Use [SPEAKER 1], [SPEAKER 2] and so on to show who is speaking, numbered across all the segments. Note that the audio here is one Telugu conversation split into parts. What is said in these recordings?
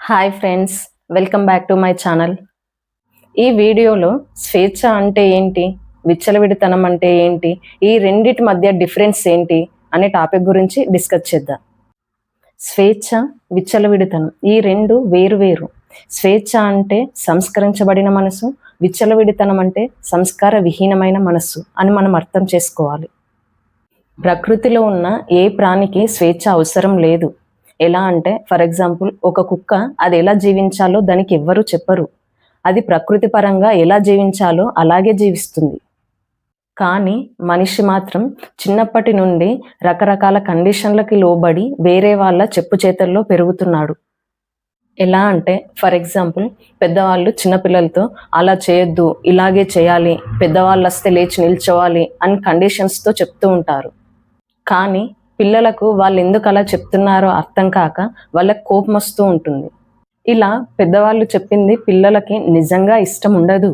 [SPEAKER 1] Hi friends, welcome back to my channel. ఈ వీడియోలో స్వేచ్ఛ అంటే ఏంటి, విచ్చలవిడితనం అంటే ఏంటి, ఈ రెండిటి మధ్య డిఫరెన్స్ ఏంటి అనే టాపిక్ గురించి డిస్కస్ చేద్దాం. స్వేచ్ఛ, విచ్చలవిడితనం ఈ రెండు వేరు వేరు. స్వేచ్ఛ అంటే సంస్కరించబడిన మనసు, విచ్చలవిడితనం అంటే సంస్కార విహీనమైన మనస్సు అని మనం అర్థం చేసుకోవాలి. ప్రకృతిలో ఉన్న ఏ ప్రాణికి స్వేచ్ఛ అవసరం లేదు. ఎలా అంటే ఫర్ ఎగ్జాంపుల్ ఒక కుక్క అది ఎలా జీవించాలో దానికి ఎవ్వరూ చెప్పరు. అది ప్రకృతి పరంగా ఎలా జీవించాలో అలాగే జీవిస్తుంది. కానీ మనిషి మాత్రం చిన్నప్పటి నుండి రకరకాల కండిషన్లకి లోబడి వేరే వాళ్ళ చెప్పు చేతల్లో పెరుగుతున్నాడు. ఎలా అంటే ఫర్ ఎగ్జాంపుల్ పెద్దవాళ్ళు చిన్నపిల్లలతో అలా చేయొద్దు, ఇలాగే చేయాలి, పెద్దవాళ్ళు వస్తే లేచి నిల్చోవాలి అని కండిషన్స్తో చెప్తూ ఉంటారు. కానీ పిల్లలకు వాళ్ళు ఎందుకు అలా చెప్తున్నారో అర్థం కాక వాళ్ళకి కోపం వస్తూ ఉంటుంది. ఇలా పెద్దవాళ్ళు చెప్పింది పిల్లలకి నిజంగా ఇష్టం ఉండదు,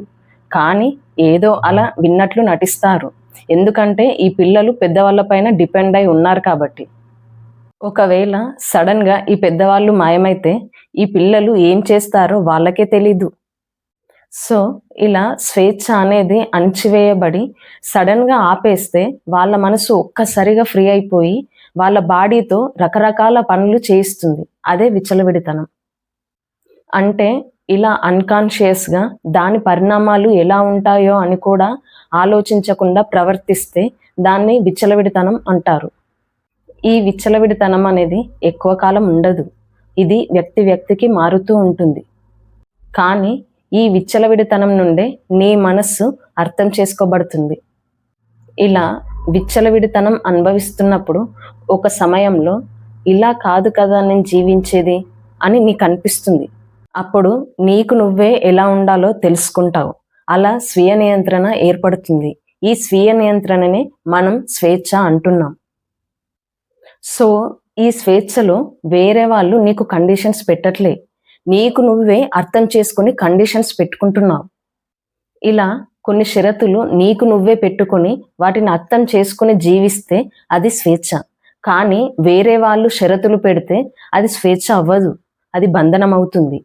[SPEAKER 1] కానీ ఏదో అలా విన్నట్లు నటిస్తారు. ఎందుకంటే ఈ పిల్లలు పెద్దవాళ్ళ పైన డిపెండ్ అయి ఉన్నారు కాబట్టి. ఒకవేళ సడన్గా ఈ పెద్దవాళ్ళు మాయమైతే ఈ పిల్లలు ఏం చేస్తారో వాళ్ళకే తెలీదు. సో ఇలా స్వేచ్ఛ అనేది అణచివేయబడి సడన్గా ఆపేస్తే వాళ్ళ మనసు ఒక్కసారిగా ఫ్రీ అయిపోయి వాళ్ళ బాడీతో రకరకాల పనులు చేయిస్తుంది. అదే విచ్చలవిడితనం. అంటే ఇలా అన్కాన్షియస్గా దాని పరిణామాలు ఎలా ఉంటాయో అని కూడా ఆలోచించకుండా ప్రవర్తిస్తే దాన్ని విచ్చలవిడితనం అంటారు. ఈ విచ్చలవిడితనం అనేది ఎక్కువ కాలం ఉండదు. ఇది వ్యక్తి వ్యక్తికి మారుతూ ఉంటుంది. కానీ ఈ విచ్చలవిడితనం నుండే నీ మనస్సు అర్థం చేసుకోబడుతుంది. ఇలా విచ్చలవిడితనం అనుభవిస్తున్నప్పుడు ఒక సమయంలో ఇలా కాదు కదా నేను జీవించేది అని నీకు అనిపిస్తుంది. అప్పుడు నీకు నువ్వే ఎలా ఉండాలో తెలుసుకుంటావు. అలా స్వీయ నియంత్రణ ఏర్పడుతుంది. ఈ స్వీయ నియంత్రణనే మనం స్వేచ్ఛ అంటున్నాం. సో ఈ స్వేచ్ఛలో వేరే వాళ్ళు నీకు కండిషన్స్ పెట్టట్లే, నీకు నువ్వే అర్థం చేసుకుని కండిషన్స్ పెట్టుకుంటున్నావు. ఇలా కొన్ని షరతులు నీకు నువ్వే పెట్టుకొని వాటిని అర్థం చేసుకుని జీవిస్తే అది స్వేచ్ఛ. కానీ వేరే వాళ్ళు షరతులు పెడితే అది స్వేచ్ఛ అవ్వదు, అది బంధనం అవుతుంది.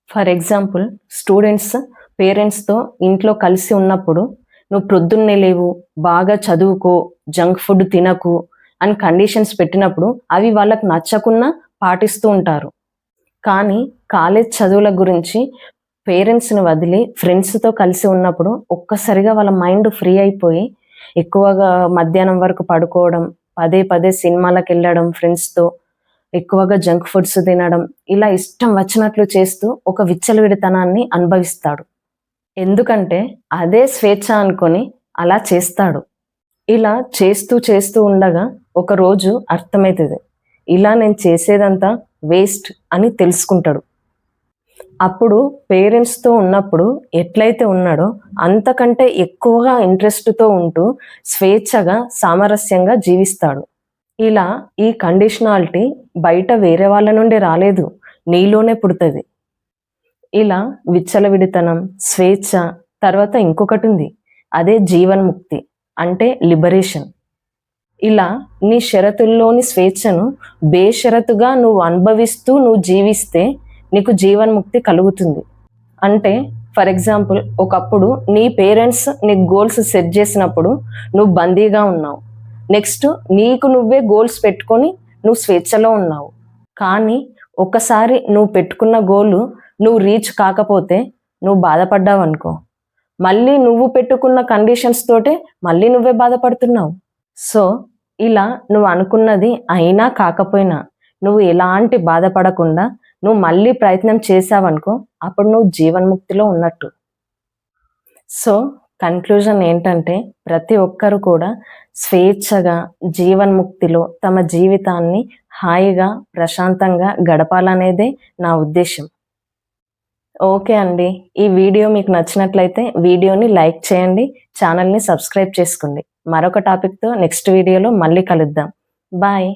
[SPEAKER 1] ఫర్ ఎగ్జాంపుల్ స్టూడెంట్స్ పేరెంట్స్తో ఇంట్లో కలిసి ఉన్నప్పుడు నువ్వు ప్రొద్దున్నే లేవు, బాగా చదువుకో, జంక్ ఫుడ్ తినకు అని కండిషన్స్ పెట్టినప్పుడు అవి వాళ్ళకు నచ్చకున్నా పాటిస్తూ ఉంటారు. కానీ కాలేజ్ చదువుల గురించి పేరెంట్స్ని వదిలి ఫ్రెండ్స్తో కలిసి ఉన్నప్పుడు ఒక్కసారిగా వాళ్ళ మైండ్ ఫ్రీ అయిపోయి ఎక్కువగా మధ్యాహ్నం వరకు పడుకోవడం, పదే పదే సినిమాలకు వెళ్ళడం, ఫ్రెండ్స్తో ఎక్కువగా జంక్ ఫుడ్స్ తినడం, ఇలా ఇష్టం వచ్చినట్లు చేస్తూ ఒక విచ్చలవిడితనాన్ని అనుభవిస్తాడు. ఎందుకంటే అదే స్వేచ్ఛ అనుకొని అలా చేస్తాడు. ఇలా చేస్తూ చేస్తూ ఉండగా ఒకరోజు అర్థమవుతుంది, ఇలా నేను చేసేదంతా వేస్ట్ అని తెలుసుకుంటాడు. అప్పుడు పేరెంట్స్తో ఉన్నప్పుడు ఎట్లయితే ఉన్నాడో అంతకంటే ఎక్కువగా ఇంట్రెస్ట్తో ఉంటూ స్వేచ్ఛగా సామరస్యంగా జీవిస్తాడు. ఇలా ఈ కండిషనాలిటీ బయట వేరే వాళ్ళ నుండి రాలేదు, నీలోనే పుడుతుంది. ఇలా విచ్చలవిడితనం, స్వేచ్ఛ, తర్వాత ఇంకొకటి ఉంది, అదే జీవన్ముక్తి అంటే లిబరేషన్. ఇలా నీ షరతుల్లోని స్వేచ్ఛను బేషరతుగా నువ్వు అనుభవిస్తూ నువ్వు జీవిస్తే నీకు జీవన్ముక్తి కలుగుతుంది. అంటే ఫర్ ఎగ్జాంపుల్ ఒకప్పుడు నీ పేరెంట్స్ నీకు గోల్స్ సెట్ చేసినప్పుడు నువ్వు బందీగా ఉన్నావు. నెక్స్ట్ నీకు నువ్వే గోల్స్ పెట్టుకొని నువ్వు స్వేచ్ఛలో ఉన్నావు. కానీ ఒకసారి నువ్వు పెట్టుకున్న గోలు నువ్వు రీచ్ కాకపోతే నువ్వు బాధపడ్డావు అనుకో, మళ్ళీ నువ్వు పెట్టుకున్న కండిషన్స్ తోటే మళ్ళీ నువ్వే బాధపడుతున్నావు. సో ఇలా నువ్వు అనుకున్నది అయినా కాకపోయినా నువ్వు ఎలాంటి బాధపడకుండా నువ్వు మళ్ళీ ప్రయత్నం చేసావనుకో, అప్పుడు నువ్వు జీవన్ముక్తిలో ఉన్నట్టు. సో కన్క్లూజన్ ఏంటంటే ప్రతి ఒక్కరు కూడా స్వేచ్ఛగా జీవన్ముక్తిలో తమ జీవితాన్ని హాయిగా ప్రశాంతంగా గడపాలనేదే నా ఉద్దేశం. ఓకే అండి, ఈ వీడియో మీకు నచ్చినట్లయితే వీడియోని లైక్ చేయండి, ఛానల్ని సబ్స్క్రైబ్ చేసుకోండి. మరొక టాపిక్తో నెక్స్ట్ వీడియోలో మళ్ళీ కలుద్దాం. బాయ్.